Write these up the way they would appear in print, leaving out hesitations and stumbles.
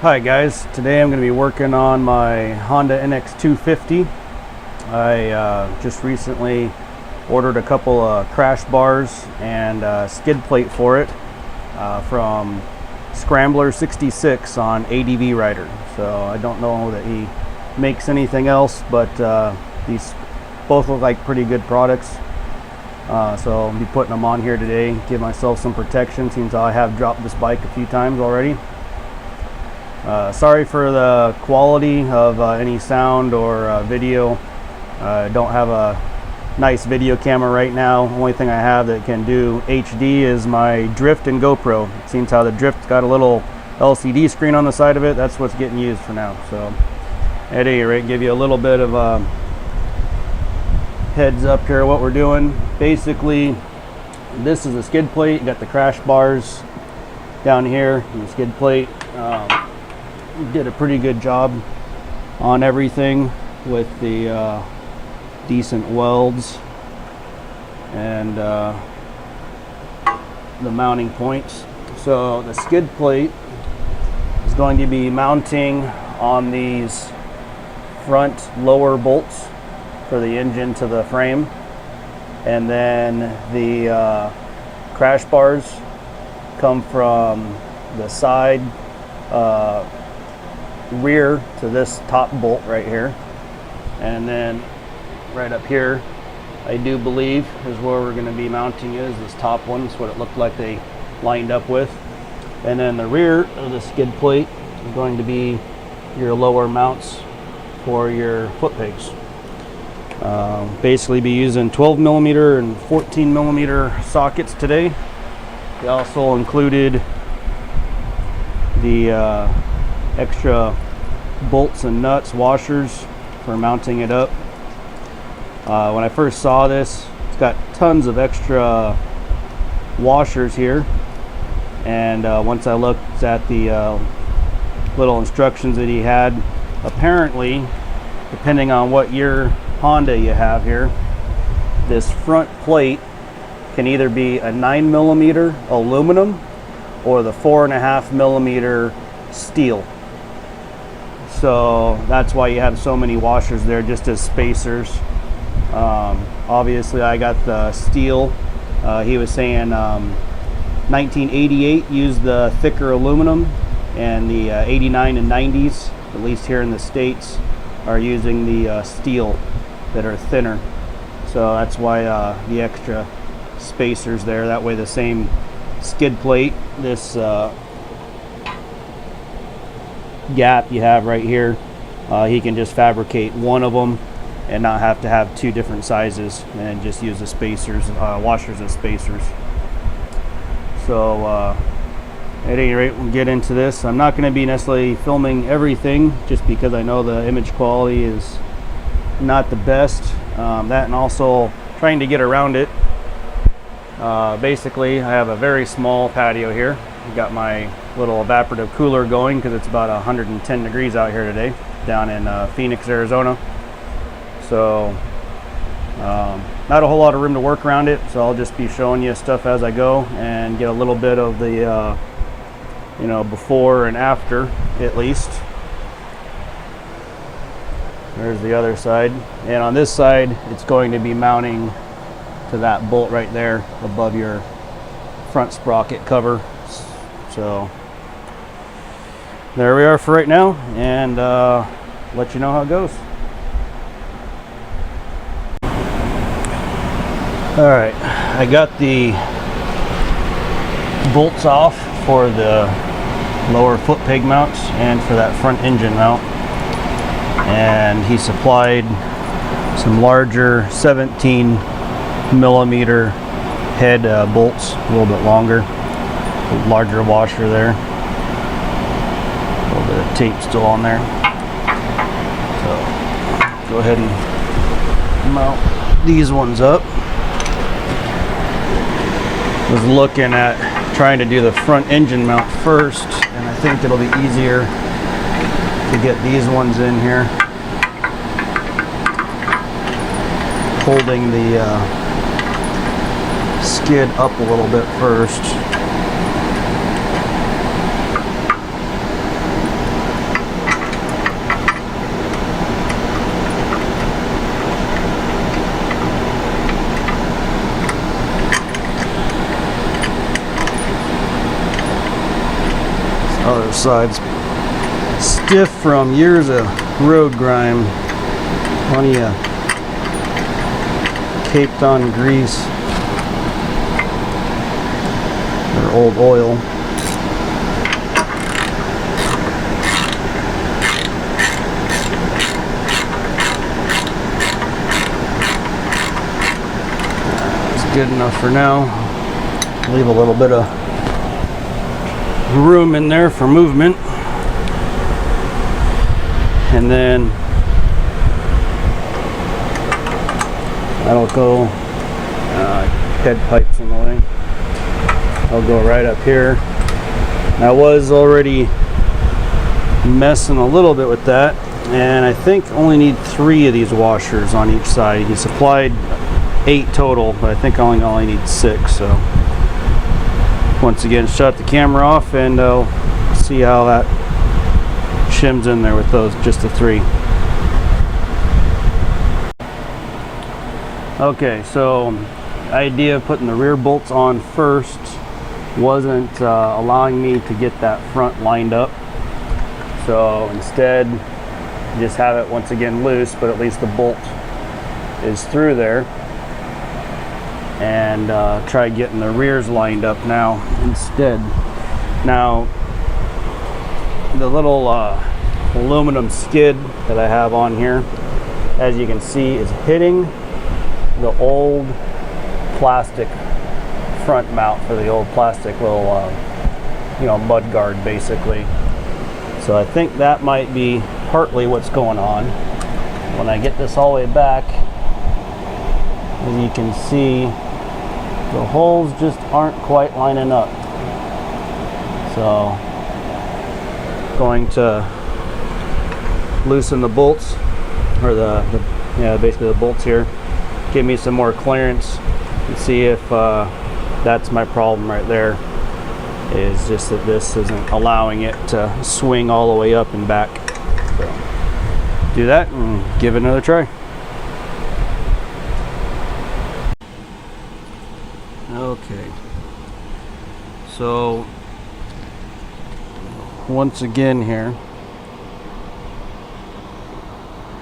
Hi guys, today I'm going to be working on my Honda NX250. I just recently ordered a couple of crash bars and a skid plate for it from Scrambler 66 on ADV Rider. So I don't know that he makes anything else, but these both look like pretty good products. So I'll be putting them on here today, give myself some protection since I have dropped this bike a few times already. Sorry for the quality of any sound or video. I don't have a nice video camera right now. Only thing I have that can do HD is my Drift and GoPro. It seems how the Drift's got a little LCD screen on the side of it. That's what's getting used for now. So at any rate, give you a little bit of a heads up here what we're doing. Basically, this is the skid plate. You got the crash bars down here and the skid plate. Did a pretty good job on everything with the decent welds and the mounting points. So the skid plate is going to be mounting on these front lower bolts for the engine to the frame, and then the crash bars come from the side rear to this top bolt right here, and then right up here I do believe is where we're going to be mounting is this top one. That's what it looked like they lined up with. And then the rear of the skid plate is going to be your lower mounts for your foot pegs. Basically be using 12mm and 14mm sockets today. They also included the extra bolts and nuts, washers for mounting it up. When I first saw this, it's got tons of extra washers here, and once I looked at the little instructions that he had, apparently, depending on what year Honda you have here, this front plate can either be a 9mm aluminum or the 4.5mm steel. So that's why you have so many washers there, just as spacers. Obviously I got the steel. He was saying 1988 used the thicker aluminum, and the 89 and 90s, at least here in the States, are using the steel that are thinner. So that's why the extra spacers there. That way the same skid plate, this gap you have right here, he can just fabricate one of them and not have to have two different sizes, and just use the spacers, washers as spacers. So at any rate, we'll get into this. I'm not going to be necessarily filming everything just because I know the image quality is not the best. That and also trying to get around it. Basically, I have a very small patio here. I've got my little evaporative cooler going because it's about 110 degrees out here today down in Phoenix, Arizona. So not a whole lot of room to work around it, so I'll just be showing you stuff as I go and get a little bit of the you know, before and after at least. There's the other side, and on this side it's going to be mounting to that bolt right there above your front sprocket cover. So there we are for right now, and let you know how it goes. All right, I got the bolts off for the lower foot peg mounts and for that front engine mount, and he supplied some larger 17mm head bolts, a little bit longer, a larger washer there, a little bit of tape still on there. So go ahead and mount these ones up. Was looking at trying to do the front engine mount first, and I think it'll be easier to get these ones in here, holding the skid up a little bit first. Other side's stiff from years of road grime. Plenty of taped on grease or old oil. That's good enough for now. Leave a little bit of room in there for movement, and then that'll go, head pipes in the way. I'll go right up here. I was already messing a little bit with that, and I think only need 3 of these washers on each side. He supplied 8 total, but I think I only need 6. So once again, shut the camera off and see how that shims in there with those, just the 3. Okay, so the idea of putting the rear bolts on first wasn't allowing me to get that front lined up. So instead, just have it once again loose, but at least the bolt is through there. And try getting the rears lined up now instead. Now, the little aluminum skid that I have on here, as you can see, is hitting the old plastic front mount for the old plastic little mud guard basically. So I think that might be partly what's going on. When I get this all the way back, as you can see, the holes just aren't quite lining up. So going to loosen the bolts, or basically the bolts here, give me some more clearance, and see if that's my problem right there, is just that this isn't allowing it to swing all the way up and back. So do that and give it another try. Okay, so once again here,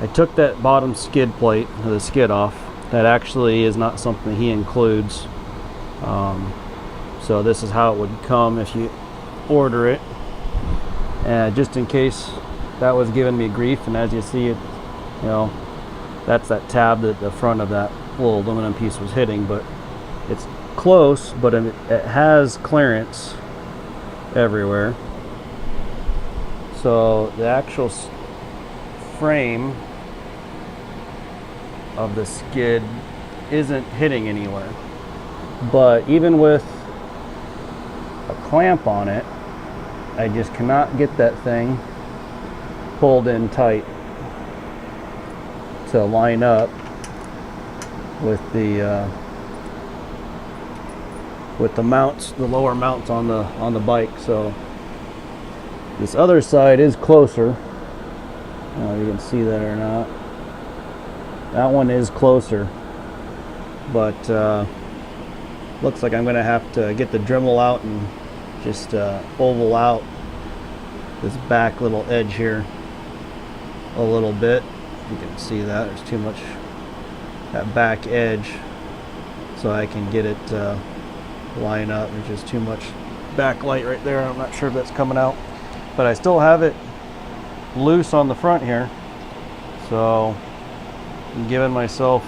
I took that bottom skid plate, the skid off. That actually is not something he includes. So this is how it would come if you order it. And just in case that was giving me grief, and as you see it, that's that tab that the front of that little aluminum piece was hitting, but it's close, but it has clearance everywhere. So the actual frame of the skid isn't hitting anywhere, but even with a clamp on it, I just cannot get that thing pulled in tight to line up with the mounts, the lower mounts on the bike. So this other side is closer. I don't know if you can see that or not. That one is closer, but looks like I'm going to have to get the Dremel out and just oval out this back little edge here a little bit. You can see that there's too much, that back edge, so I can get it line up. There's just too much backlight right there. I'm not sure if that's coming out, but I still have it loose on the front here, so I'm giving myself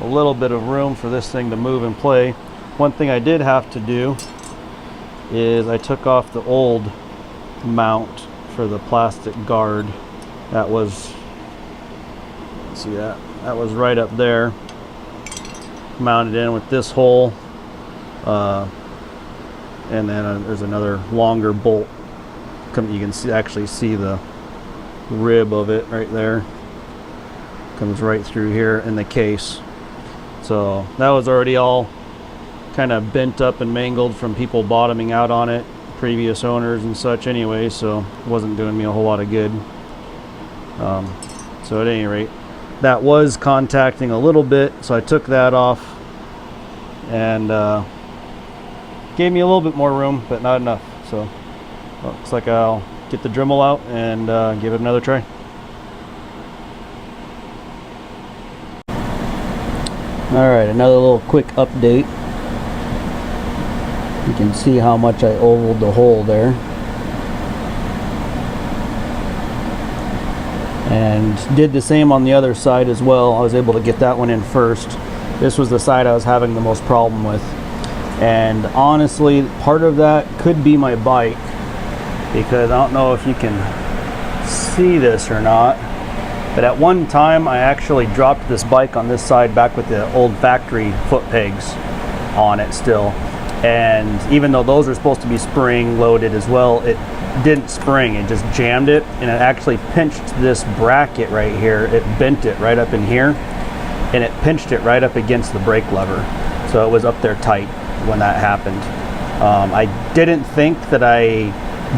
a little bit of room for this thing to move and play. One thing I did have to do is I took off the old mount for the plastic guard. That was, see that was right up there, mounted in with this hole, and then there's another longer bolt. You can actually see the rib of it right there, comes right through here in the case. So that was already all kind of bent up and mangled from people bottoming out on it, previous owners and such anyway, so it wasn't doing me a whole lot of good. So at any rate, that was contacting a little bit, so I took that off and gave me a little bit more room, but not enough. So looks like I'll get the Dremel out and give it another try. Alright, another little quick update. You can see how much I ovaled the hole there. And did the same on the other side as well. I was able to get that one in first. This was the side I was having the most problem with. And honestly, part of that could be my bike, because I don't know if you can see this or not, but at one time I actually dropped this bike on this side back with the old factory foot pegs on it still. And even though those are supposed to be spring loaded as well, it didn't spring, it just jammed it, and it actually pinched this bracket right here. It bent it right up in here, and it pinched it right up against the brake lever. So it was up there tight when that happened. I didn't think that I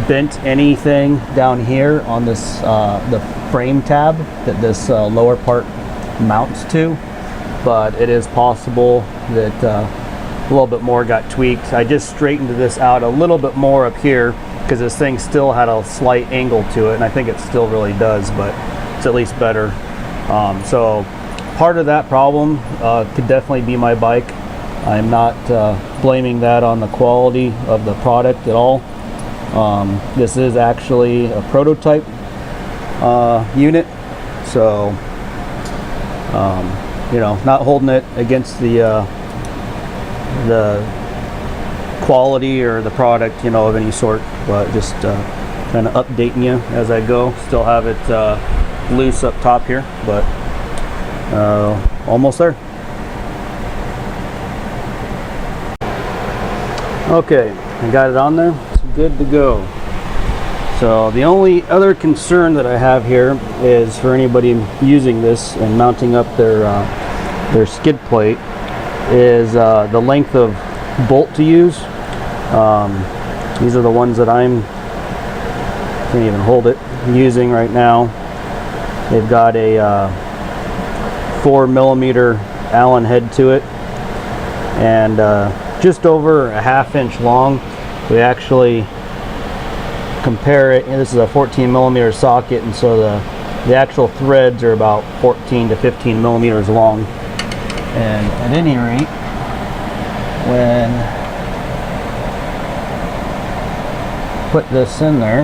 bent anything down here on this the frame tab that this lower part mounts to, but it is possible that a little bit more got tweaked. I just straightened this out a little bit more up here because this thing still had a slight angle to it, and I think it still really does, but it's at least better. So part of that problem could definitely be my bike. I'm not blaming that on the quality of the product at all. This is actually a prototype unit, so you know, not holding it against the quality or the product, you know, of any sort, but just kind of updating you as I go. Still have it loose up top here, but almost there. Okay, I got it on there. It's good to go. So the only other concern that I have here is for anybody using this and mounting up their skid plate is the length of bolt to use. These are the ones that can't even hold it, using right now. They've got a 4mm Allen head to it, and just over a 1/2 inch long. We actually compare it, and this is a 14mm socket, and so the actual threads are about 14 to 15 millimeters long. And at any rate, when put this in there,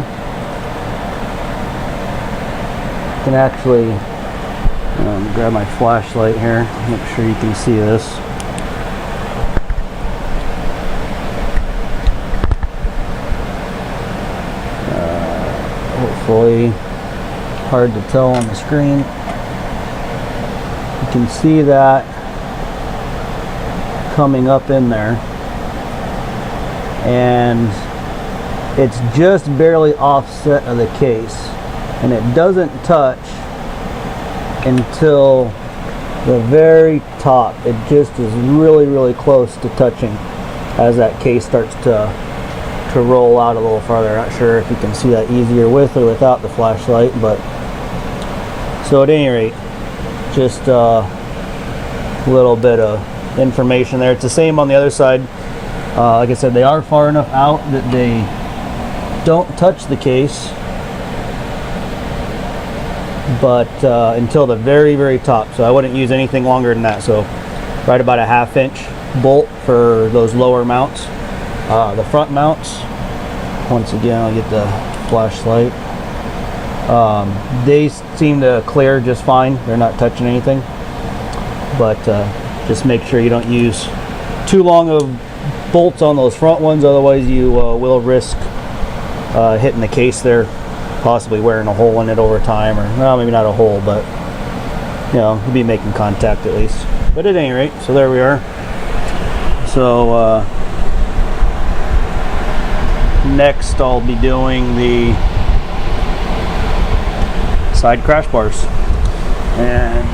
you can actually grab my flashlight here, make sure you can see this. Hopefully hard to tell on the screen. You can see that coming up in there, and it's just barely offset of the case, and it doesn't touch until the very top. It just is really close to touching as that case starts to roll out a little farther. Not sure if you can see that easier with or without the flashlight, but so at any rate, just a little bit of information there. It's the same on the other side. Like I said, they are far enough out that they don't touch the case, but until the very top. So I wouldn't use anything longer than that. So right about a 1/2 inch bolt for those lower mounts. The front mounts, once again, I'll get the flashlight. They seem to clear just fine. They're not touching anything, but just make sure you don't use too long of bolts on those front ones, otherwise you will risk hitting the case there, possibly wearing a hole in it over time, or well, maybe not a hole, but you know, you'll be making contact at least. But at any rate, so there we are. So next I'll be doing the side crash bars, and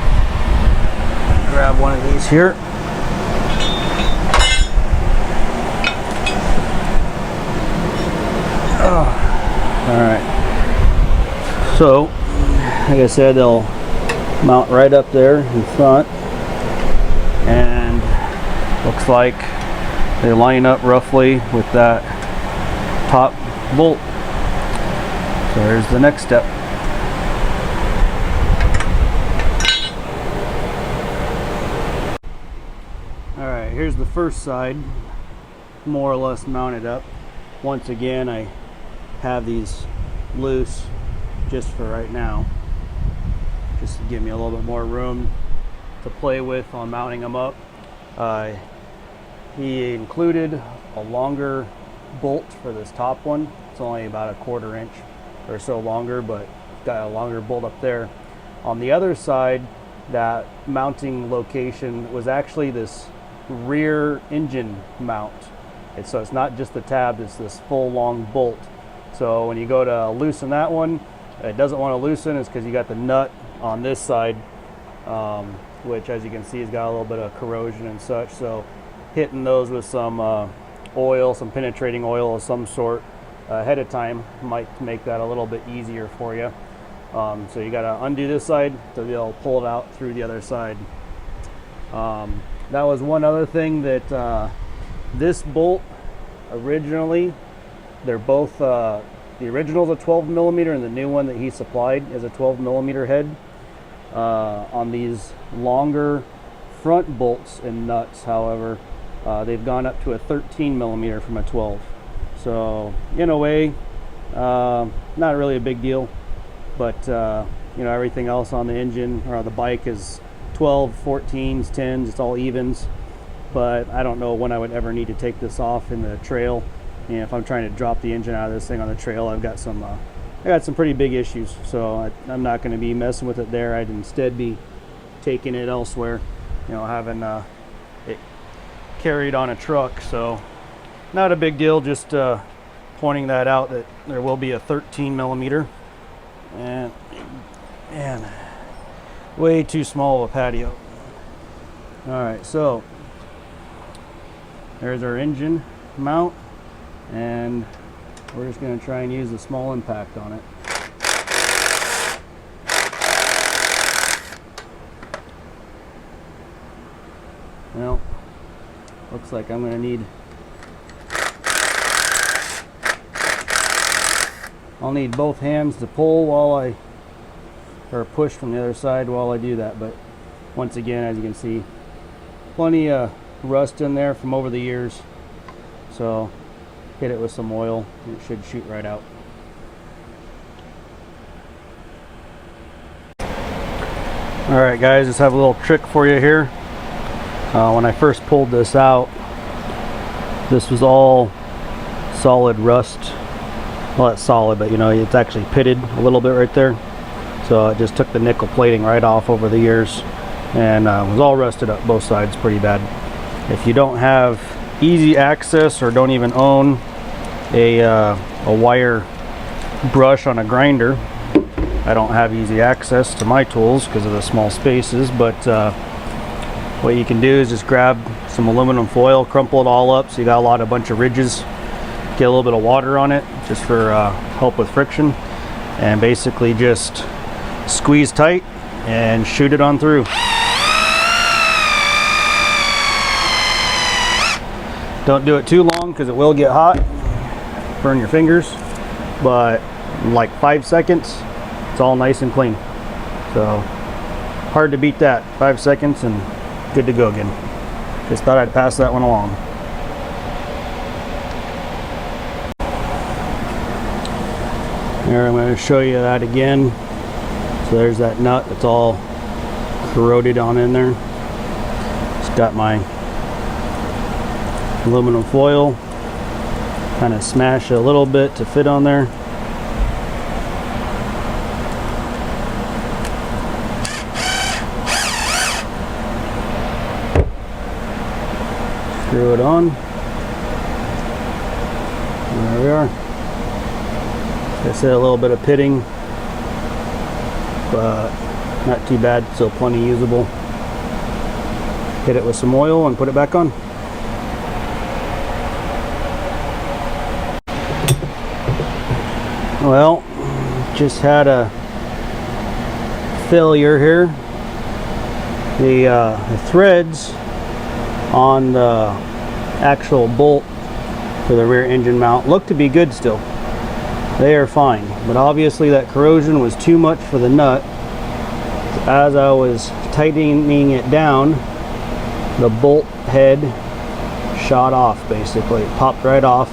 grab one of these here. Alright, so like I said, they'll mount right up there in front, and looks like they line up roughly with that top bolt. So there's the next step. Alright, here's the first side, more or less mounted up. Once again, I have these loose just for right now, just to give me a little bit more room to play with on mounting them up. He included a longer bolt for this top one. It's only about 1/4 inch or so longer, but got a longer bolt up there. On the other side, that mounting location was actually this rear engine mount. So it's not just the tab, it's this full long bolt. So when you go to loosen that one, it doesn't want to loosen. It's because you got the nut on this side, which as you can see has got a little bit of corrosion and such. So hitting those with some oil, some penetrating oil of some sort ahead of time might make that a little bit easier for you. So you got to undo this side to be able to pull it out through the other side. That was one other thing that this bolt originally, they're both the original is a 12mm and the new one that he supplied is a 12mm head. On these longer front bolts and nuts, however, they've gone up to a 13mm from a 12. So in a way, not really a big deal, but you know, everything else on the engine or on the bike is 12, 14s, 10s, it's all evens. But I don't know when I would ever need to take this off in the trail. And if I'm trying to drop the engine out of this thing on the trail, I've got some I got some pretty big issues, so I'm not going to be messing with it there. I'd instead be taking it elsewhere, you know, having it carried on a truck. So not a big deal, just pointing that out, that there will be a 13mm, and way too small of a patio. Alright, so there's our engine mount, and we're just going to try and use a small impact on it. Well, looks like I'm going to need, I'll need both hands to pull while or push from the other side while I do that. But once again, as you can see, plenty of rust in there from over the years. So hit it with some oil and it should shoot right out. Alright guys, just have a little trick for you here. When I first pulled this out, this was all solid rust. Well, it's solid, but you know, it's actually pitted a little bit right there. So it just took the nickel plating right off over the years, and was all rusted up both sides pretty bad. If you don't have easy access or don't even own a wire brush on a grinder, I don't have easy access to my tools because of the small spaces, but what you can do is just grab some aluminum foil, crumple it all up so you got a bunch of ridges, get a little bit of water on it just for help with friction, and basically just squeeze tight and shoot it on through. Don't do it too long because it will get hot, burn your fingers, but in like 5 seconds it's all nice and clean. So hard to beat that. 5 seconds and good to go again. Just thought I'd pass that one along. There, I'm going to show you that again. So there's that nut that's all corroded on in there. Just got my aluminum foil, kind of smash it a little bit to fit on there. Screw it on. There we are. Like I said, a little bit of pitting, but not too bad, still plenty usable. Hit it with some oil and put it back on. Well, just had a failure here. The threads on the actual bolt for the rear engine mount look to be good still. They are fine, but obviously that corrosion was too much for the nut. As I was tightening it down, the bolt head shot off basically. It popped right off.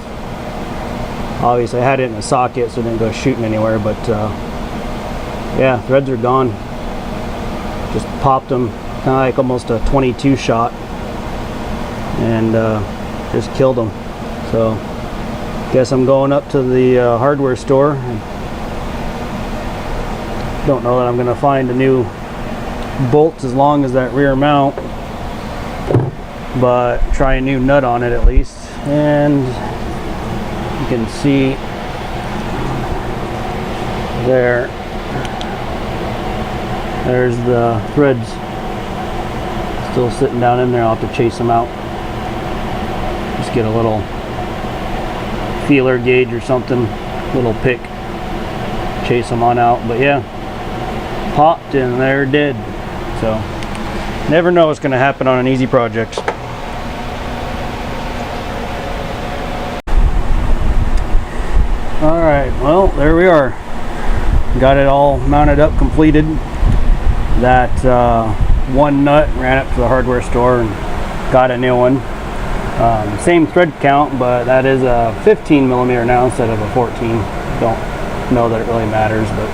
Obviously I had it in a socket so it didn't go shooting anywhere, but yeah, threads are gone. Just popped them, kind of like almost a 22 shot, and just killed them. So guess I'm going up to the hardware store. Don't know that I'm going to find a new bolts as long as that rear mount, but try a new nut on it at least. And you can see there's the threads still sitting down in there. I'll have to chase them out. Just get a little feeler gauge or something, little pick, chase them on out. But yeah, popped and they're dead. So never know what's going to happen on an easy project. Alright, well, there we are. Got it all mounted up, completed. That one nut, ran up to the hardware store and got a new one. Same thread count, but that is a 15 millimeter now instead of a 14. Don't know that it really matters, but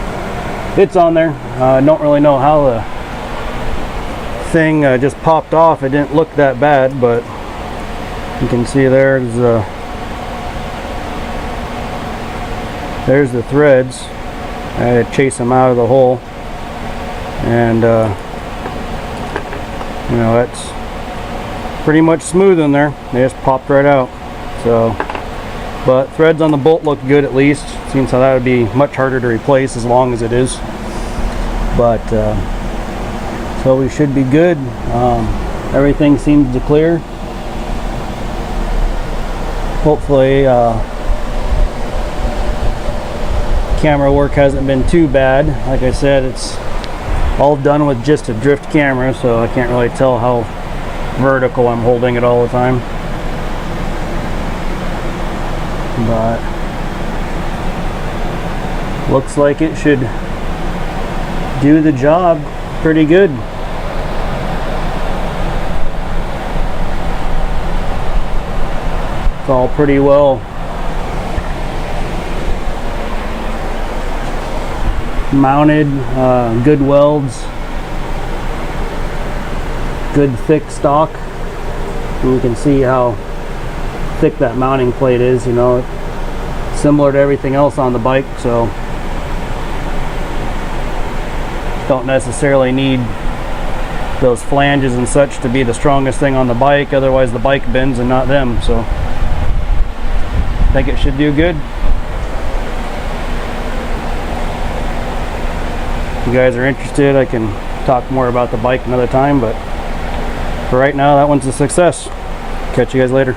it's on there. Don't really know how the thing just popped off. It didn't look that bad, but you can see there's the threads. I had to chase them out of the hole, and you know, that's pretty much smooth in there. They just popped right out. So, but threads on the bolt look good at least. Seems how that would be much harder to replace as long as it is. But so we should be good. Everything seems to clear. Hopefully camera work hasn't been too bad. Like I said, it's all done with just a drift camera, so I can't really tell how vertical I'm holding it all the time. But looks like it should do the job pretty good. It's all pretty well mounted, good welds, good thick stock. And you can see how thick that mounting plate is, you know, similar to everything else on the bike. So don't necessarily need those flanges and such to be the strongest thing on the bike, otherwise the bike bends and not them. So I think it should do good. If you guys are interested, I can talk more about the bike another time, but for right now, that one's a success. Catch you guys later.